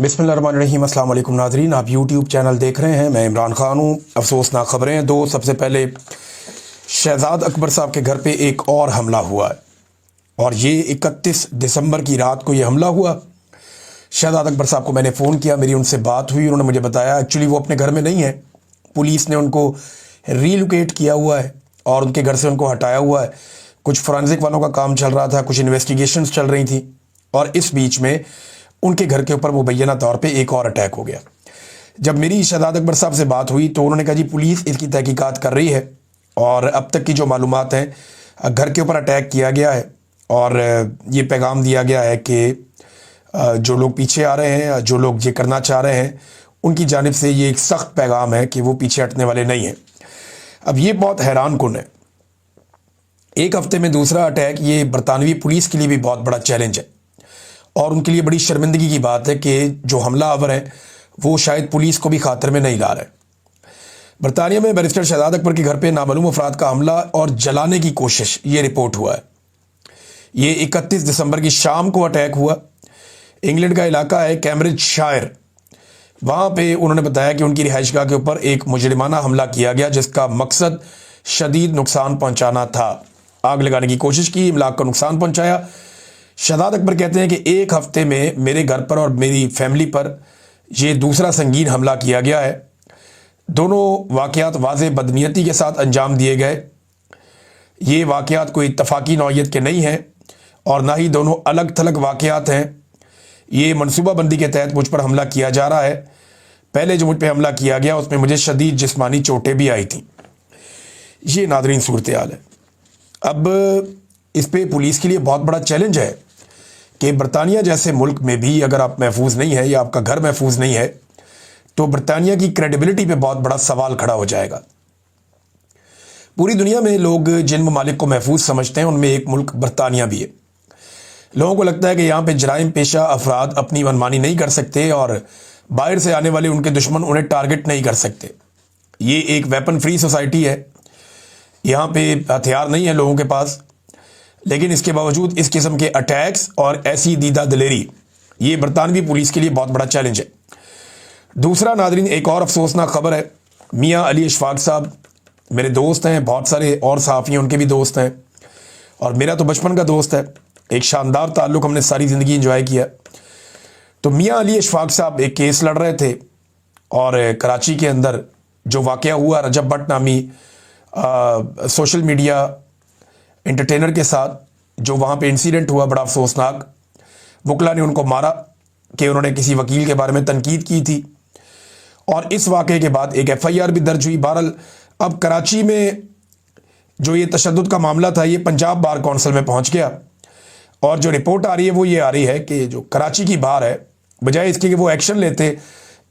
बिस्मिल्लाहिर्रहमानिर्रहीम। अस्सलाम वालेकुम नाज़रीन, आप यूट्यूब चैनल देख रहे हैं। मैं इमरान खान हूँ। अफसोसनाक ख़बरें दो। सबसे पहले शहजाद अकबर साहब के घर पे एक और हमला हुआ है और ये 31 दिसंबर की रात को ये हमला हुआ। शहजाद अकबर साहब को मैंने फ़ोन किया, मेरी उनसे बात हुई, उन्होंने मुझे बताया एक्चुअली वो अपने घर में नहीं है, पुलिस ने उनको रीलोकेट किया हुआ है और उनके घर से उनको हटाया हुआ है। कुछ फोरेंसिक वालों का काम चल रहा था, कुछ इन्वेस्टिगेशंस चल रही थी और इस बीच में उनके घर के ऊपर मुबैना तौर पे एक और अटैक हो गया। जब मेरी शहजाद अकबर साहब से बात हुई तो उन्होंने कहा जी पुलिस इसकी तहकीकात कर रही है और अब तक की जो मालूमात हैं, घर के ऊपर अटैक किया गया है और ये पैगाम दिया गया है कि जो लोग पीछे आ रहे हैं, जो लोग ये करना चाह रहे हैं, उनकी जानिब से ये एक सख्त पैगाम है कि वो पीछे हटने वाले नहीं हैं। अब ये बहुत हैरान कुन है। एक हफ्ते में दूसरा अटैक, ये बरतानवी पुलिस के लिए भी बहुत बड़ा चैलेंज है और उनके लिए बड़ी शर्मिंदगी की बात है कि जो हमलावर हैं वो शायद पुलिस को भी खातर में नहीं ला रहे। बरतानिया में बैरिस्टर शहजाद अकबर के घर पे नामालूम अफराद का हमला और जलाने की कोशिश, ये रिपोर्ट हुआ है। ये 31 दिसंबर की शाम को अटैक हुआ। इंग्लैंड का इलाका है कैम्ब्रिज शायर, वहाँ पे उन्होंने बताया कि उनकी रिहाइशगाह के ऊपर एक मुजरिमाना हमला किया गया जिसका मकसद शदीद नुकसान पहुँचाना था। आग लगाने की कोशिश की, इमलाक को नुकसान पहुँचाया। शहजाद अकबर कहते हैं कि एक हफ्ते में मेरे घर पर और मेरी फैमिली पर ये दूसरा संगीन हमला किया गया है। दोनों वाक़यात वाज़े बदनीयती के साथ अंजाम दिए गए। ये वाक़यात कोई इत्तफाकी नौइयत के नहीं हैं और ना ही दोनों अलग थलग वाक़यात हैं। ये मनसूबाबंदी के तहत मुझ पर हमला किया जा रहा है। पहले जो मुझ पर हमला किया गया उसमें मुझे शदीद जिस्मानी चोटें भी आई थीं। ये नादरीन सूरत हाल है। अब इस पे पुलिस के लिए बहुत बड़ा चैलेंज है कि बरतानिया जैसे मुल्क में भी अगर आप महफूज नहीं है या आपका घर महफूज नहीं है तो बरतानिया की क्रेडिबिलिटी पे बहुत बड़ा सवाल खड़ा हो जाएगा। पूरी दुनिया में लोग जिन ममालिक को महफूज समझते हैं उनमें एक मुल्क बरतानिया भी है। लोगों को लगता है कि यहाँ पे जराइम पेशा अफराद अपनी मनमानी नहीं कर सकते और बाहर से आने वाले उनके दुश्मन उन्हें टारगेट नहीं कर सकते। ये एक वेपन फ्री सोसाइटी है, यहाँ पे हथियार नहीं है लोगों के पास, लेकिन इसके बावजूद इस किस्म के अटैक्स और ऐसी दीदा दिलेरी, ये बरतानवी पुलिस के लिए बहुत बड़ा चैलेंज है। दूसरा नादरीन, एक और अफसोसनाक खबर है। मियाँ अली इशफाक साहब मेरे दोस्त हैं, बहुत सारे और सहाफ़ी हैं उनके भी दोस्त हैं और मेरा तो बचपन का दोस्त है। एक शानदार ताल्लुक़ हमने सारी ज़िंदगी इंजॉय किया। तो मियाँ अली इशफाक साहब एक केस लड़ रहे थे और कराची के अंदर जो वाक़या हुआ रजब भट्ट नामी सोशल मीडिया एंटरटेनर के साथ, जो वहाँ पे इंसिडेंट हुआ बड़ा अफसोसनाक, वकला ने उनको मारा कि उन्होंने किसी वकील के बारे में तनकीद की थी और इस वाक़े के बाद एक FIR भी दर्ज हुई। बहरहाल अब कराची में जो ये तशद्दुद का मामला था ये पंजाब बार कौंसिल में पहुँच गया और जो रिपोर्ट आ रही है वो ये आ रही है कि जो कराची की बार है, बजाय इसके कि वो एक्शन लेते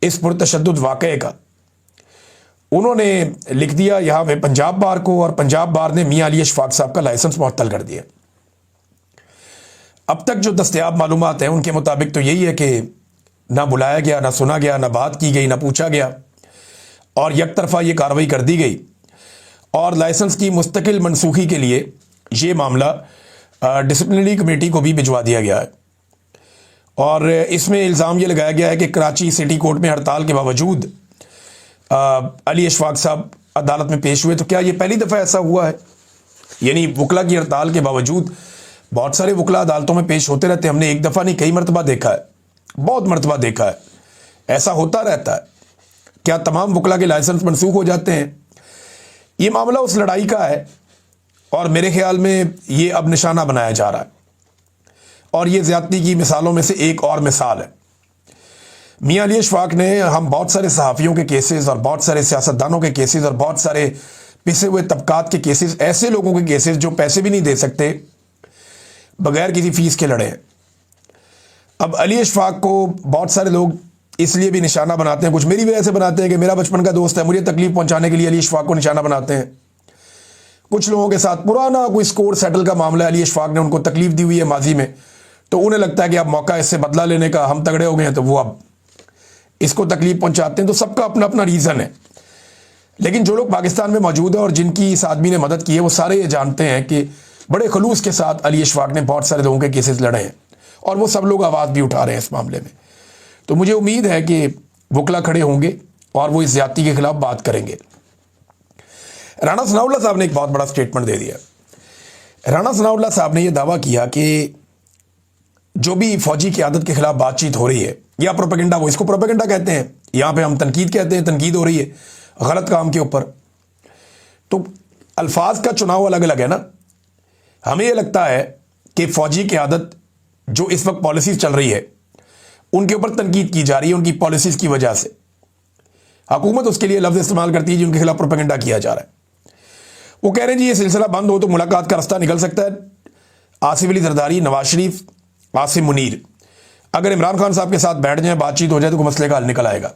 इस पुरतशद्दुद वाक़े का, उन्होंने लिख दिया यहाँ पे पंजाब बार को और पंजाब बार ने मियाँ अली इशफाक साहब का लाइसेंस मुअत्तल कर दिया। अब तक जो दस्तयाब मालूमात हैं उनके मुताबिक तो यही है कि ना बुलाया गया, ना सुना गया, ना बात की गई, ना पूछा गया और एक तरफा ये कार्रवाई कर दी गई और लाइसेंस की मुस्तकिल मनसूखी के लिए ये मामला डिसिप्लिनरी कमेटी को भी भिजवा दिया गया है और इसमें इल्ज़ाम ये लगाया गया है कि कराची सिटी कोर्ट में हड़ताल के बावजूद अली इशफाक साहब अदालत में पेश हुए। तो क्या ये पहली दफ़ा ऐसा हुआ है? यानी वकला की हड़ताल के बावजूद बहुत सारे वकला अदालतों में पेश होते रहते हैं। हमने एक दफ़ा नहीं कई मरतबा देखा है, बहुत मरतबा देखा है, ऐसा होता रहता है। क्या तमाम वकला के लाइसेंस मनसूख हो जाते हैं? ये मामला उस लड़ाई का है और मेरे ख्याल में ये अब निशाना बनाया जा रहा है और ये ज़्यादती की मिसालों में से एक और मिसाल है। मियाँ अली इशफाक ने, हम बहुत सारे सहाफ़ियों के केसेस और बहुत सारे सियासतदानों के केसेस और बहुत सारे पिसे हुए तबकात के केसेस, ऐसे लोगों के केसेस जो पैसे भी नहीं दे सकते, बगैर किसी फ़ीस के लड़े हैं। अब अली इशफाक को बहुत सारे लोग इसलिए भी निशाना बनाते हैं, कुछ मेरी वजह से बनाते हैं कि मेरा बचपन का दोस्त है, मुझे तकलीफ़ पहुँचाने के लिए अली इशफाक को निशाना बनाते हैं। कुछ लोगों के साथ पुराना कोई स्कोर सेटल का मामला, अली इशफाक ने उनको तकलीफ़ दी हुई है माजी में, तो उन्हें लगता है कि अब मौका इससे बदला लेने का, हम तगड़े हो गए हैं तो वो अब इसको तकलीफ पहुंचाते हैं। तो सबका अपना अपना रीज़न है, लेकिन जो लोग पाकिस्तान में मौजूद है और जिनकी इस आदमी ने मदद की है वो सारे ये जानते हैं कि बड़े खलूस के साथ अली इशफाक ने बहुत सारे लोगों के केसेस लड़े हैं और वो सब लोग आवाज़ भी उठा रहे हैं इस मामले में। तो मुझे उम्मीद है कि वकला खड़े होंगे और वो इस ज्यादती के खिलाफ बात करेंगे। राणा सनाउल्लाह साहब ने एक बहुत बड़ा स्टेटमेंट दे दिया। राणा सनाउल्लाह साहब ने यह दावा किया कि जो भी फौजी क़यादत के खिलाफ बातचीत हो रही है या प्रोपेगेंडा, वो इसको प्रोपेगेंडा कहते हैं, यहां पे हम तनकीद कहते हैं, तनकीद हो रही है गलत काम के ऊपर। तो अल्फाज का चुनाव अलग अलग है ना। हमें यह लगता है कि फौजी क़यादत जो इस वक्त पॉलिसीज चल रही है उनके ऊपर तनकीद की जा रही है, उनकी पॉलिसीज की वजह से। हुकूमत उसके लिए लफ्ज इस्तेमाल करती है जी उनके खिलाफ प्रोपेगेंडा किया जा रहा है। वो कह रहे हैं जी ये सिलसिला बंद हो तो मुलाकात का रास्ता निकल सकता है। आसिफ अली जरदारी, नवाज शरीफ, आसिम मुनीर अगर इमरान खान साहब के साथ बैठ जाए, बातचीत हो जाए तो कोई मसले का हल निकल आएगा।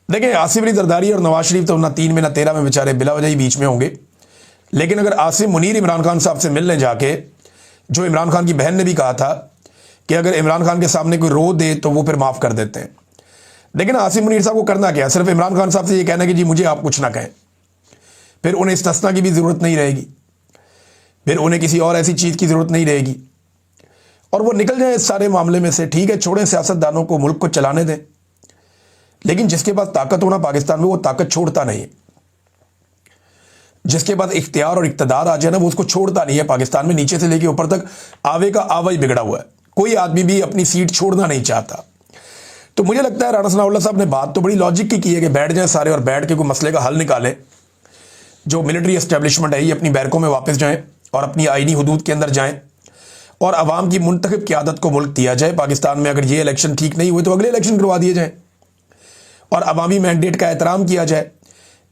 देखिए आसिफ अली जरदारी और नवाज शरीफ तो ना 3 में ना 13 में बेचारे बिला वजह ही बीच में होंगे। लेकिन अगर आसिम मुनीर इमरान खान साहब से मिलने जाके, जो इमरान खान की बहन ने भी कहा था कि अगर इमरान खान के सामने कोई रो दे तो वो फिर माफ़ कर देते हैं। लेकिन आसिम मुनीर साहब को करना क्या, सिर्फ इमरान खान साहब से ये कहना कि जी मुझे आप कुछ ना कहें। फिर उन्हें इस्तिस्ना की भी ज़रूरत नहीं रहेगी, फिर उन्हें किसी और ऐसी चीज़ की ज़रूरत नहीं रहेगी और वो निकल जाए इस सारे मामले में से। ठीक है, छोड़ें सियासतदानों को, मुल्क को चलाने दें। लेकिन जिसके पास ताकत होना पाकिस्तान में, वो ताकत छोड़ता नहीं है। जिसके पास इख्तियार और इक़्तिदार आ जाए ना, वो उसको छोड़ता नहीं है। पाकिस्तान में नीचे से लेके ऊपर तक आवे का आवा ही बिगड़ा हुआ है। कोई आदमी भी अपनी सीट छोड़ना नहीं चाहता। तो मुझे लगता है राणा सनाउल्लाह साहब ने बात तो बड़ी लॉजिक की है कि बैठ जाएं सारे और बैठ के कोई मसले का हल निकालें। जो मिलिट्री एस्टेब्लिशमेंट है ये अपनी बैरकों में वापस जाएं और अपनी आईनी हुदूद के अंदर जाएं और अवाम की मुंतखब क़यादत को मुल्क दिया जाए। पाकिस्तान में अगर ये इलेक्शन ठीक नहीं हुए तो अगले इलेक्शन करवा दिए जाएं और अवामी मैंडेट का एहतराम किया जाए।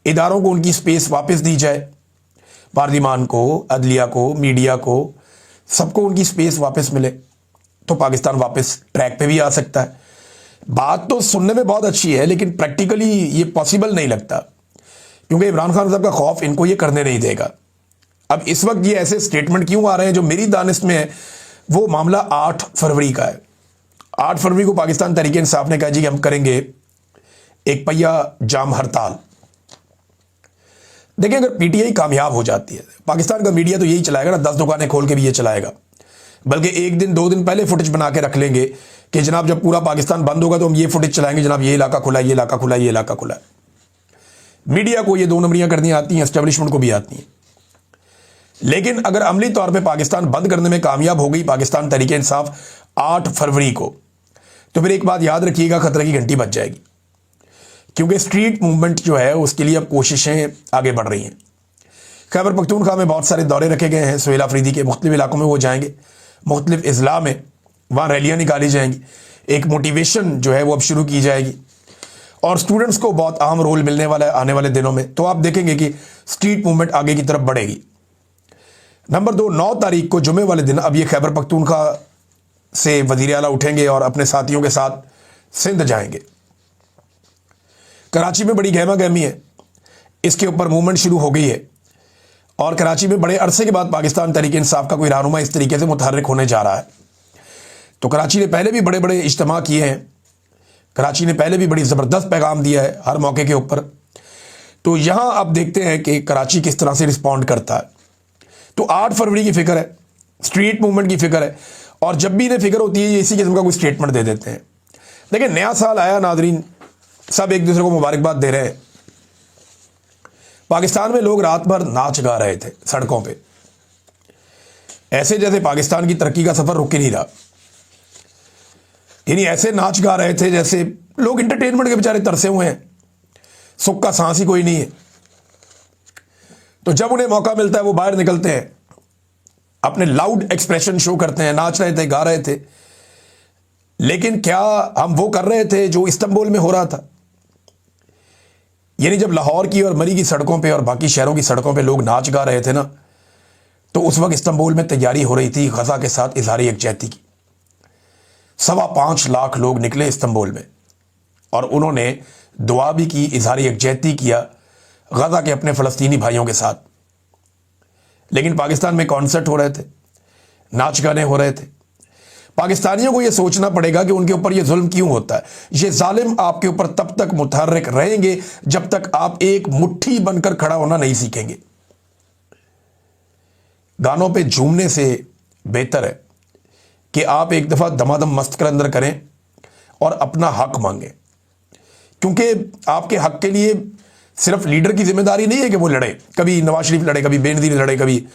इदारों को उनकी स्पेस वापस दी जाए, पार्लिमान को, अदलिया को, मीडिया को, सबको उनकी स्पेस वापस मिले तो पाकिस्तान वापस ट्रैक पे भी आ सकता है। बात तो सुनने में बहुत अच्छी है लेकिन प्रैक्टिकली ये पॉसिबल नहीं लगता, क्योंकि इमरान खान साहब का खौफ इनको ये करने नहीं देगा। अब इस वक्त ये ऐसे स्टेटमेंट क्यों आ रहे हैं? जो मेरी दानिश में है वो मामला 8 फरवरी का है। 8 फरवरी को पाकिस्तान तहरीक इंसाफ ने कहा जी कि हम करेंगे एक पहिया जाम हड़ताल। देखिए अगर पीटीआई कामयाब हो जाती है, पाकिस्तान का मीडिया तो यही चलाएगा ना, 10 दुकानें खोल के भी ये चलाएगा। बल्कि 1 दिन 2 दिन पहले फुटेज बना के रख लेंगे कि जनाब जब पूरा पाकिस्तान बंद होगा तो हम ये फुटेज चलाएंगे, जनाब ये इलाका खुला, ये इलाका खुला, ये इलाका खुला। मीडिया को ये 2 नंबरियां करनी आती हैं, एस्टेब्लिशमेंट को भी आती हैं। लेकिन अगर अमली तौर पे पाकिस्तान बंद करने में कामयाब हो गई पाकिस्तान तहरीक इंसाफ 8 फरवरी को, तो फिर एक बात याद रखिएगा, खतरे की घंटी बज जाएगी। क्योंकि स्ट्रीट मूवमेंट जो है उसके लिए अब कोशिशें आगे बढ़ रही हैं। खैबर पख्तूनख्वा में बहुत सारे दौरे रखे गए हैं। सुहेल अफरीदी के मुख्तलिफ इलाकों में वो जाएंगे, मुख्तलिफ अजला में वहाँ रैलियाँ निकाली जाएंगी। एक मोटिवेशन जो है वो अब शुरू की जाएगी और स्टूडेंट्स को बहुत अहम रोल मिलने वाला है आने वाले दिनों में। तो आप देखेंगे कि स्ट्रीट मूवमेंट आगे की तरफ बढ़ेगी। नंबर 2, 9 तारीख को जुमे वाले दिन अब ये खैबर पख्तूनख्वा से वज़ीर आला उठेंगे और अपने साथियों के साथ सिंध जाएंगे। कराची में बड़ी गहमा गहमी है, इसके ऊपर मूवमेंट शुरू हो गई है और कराची में बड़े अरसे के बाद पाकिस्तान तहरीक इंसाफ का कोई रहनुमा इस तरीके से मुतहर्रिक होने जा रहा है। तो कराची ने पहले भी बड़े बड़े इज्तिमा किए हैं, कराची ने पहले भी बड़ी ज़बरदस्त पैगाम दिया है हर मौके के ऊपर। तो यहाँ अब देखते हैं कि कराची किस तरह से रिस्पॉन्ड करता है। तो 8 फरवरी की फिक्र है, स्ट्रीट मूवमेंट की फिक्र है और जब भी इन्हें फिक्र होती है ये इसी किस्म का कोई स्टेटमेंट दे देते हैं। देखिए नया साल आया नादरीन, सब एक दूसरे को मुबारकबाद दे रहे हैं। पाकिस्तान में लोग रात भर नाच गा रहे थे सड़कों पे, ऐसे जैसे पाकिस्तान की तरक्की का सफर रुक ही नहीं रहा। यानी ऐसे नाच गा रहे थे जैसे लोग इंटरटेनमेंट के बेचारे तरसे हुए हैं, सुख का सांस ही कोई नहीं है। तो जब उन्हें मौका मिलता है वो बाहर निकलते हैं, अपने लाउड एक्सप्रेशन शो करते हैं, नाच रहे थे, गा रहे थे। लेकिन क्या हम वो कर रहे थे जो इस्तांबुल में हो रहा था? यानी जब लाहौर की और मरी की सड़कों पे और बाकी शहरों की सड़कों पे लोग नाच गा रहे थे ना, तो उस वक्त इस्तांबुल में तैयारी हो रही थी गजा के साथ इजहार यकजहती की। 5.25 लाख लोग निकले इस्तांबुल में और उन्होंने दुआ भी की, इजहार यकजहती किया गजा के अपने फ़लस्तीनी भाइयों के साथ। लेकिन पाकिस्तान में कॉन्सर्ट हो रहे थे, नाच गाने हो रहे थे। पाकिस्तानियों को यह सोचना पड़ेगा कि उनके ऊपर यह जुल्म क्यों होता है। ये जालिम आपके ऊपर तब तक मुतहर्रिक रहेंगे जब तक आप एक मुट्ठी बनकर खड़ा होना नहीं सीखेंगे। गानों पे झूमने से बेहतर है कि आप एक दफ़ा दमादम मस्त कर अंदर करें और अपना हक मांगे, क्योंकि आपके हक के लिए सिर्फ लीडर की जिम्मेदारी नहीं है कि वो लड़े। कभी नवाज शरीफ लड़े, कभी बेनजीर लड़े, कभी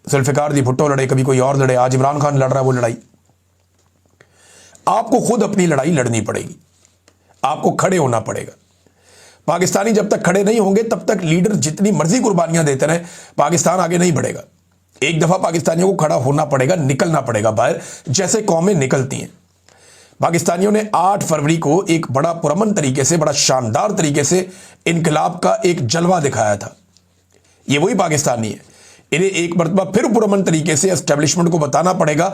जुल्फिकार दी भुट्टो लड़े, कभी कोई और लड़े, आज इमरान खान लड़ रहा है वो लड़ाई। आपको खुद अपनी लड़ाई लड़नी पड़ेगी, आपको खड़े होना पड़ेगा। पाकिस्तानी जब तक खड़े नहीं होंगे तब तक लीडर जितनी मर्जी कुर्बानियां देते रहे, पाकिस्तान आगे नहीं बढ़ेगा। एक दफा पाकिस्तानियों को खड़ा होना पड़ेगा, निकलना पड़ेगा बाहर, जैसे कौमें निकलती हैं। पाकिस्तानियों ने 8 फरवरी को एक बड़ा पुरअमन तरीके से, बड़ा शानदार तरीके से इनकलाब का एक जलवा दिखाया था। ये वही पाकिस्तानी है। इन्हें एक मरतबा फिर पुरअमन तरीके से एस्टेब्लिशमेंट को बताना पड़ेगा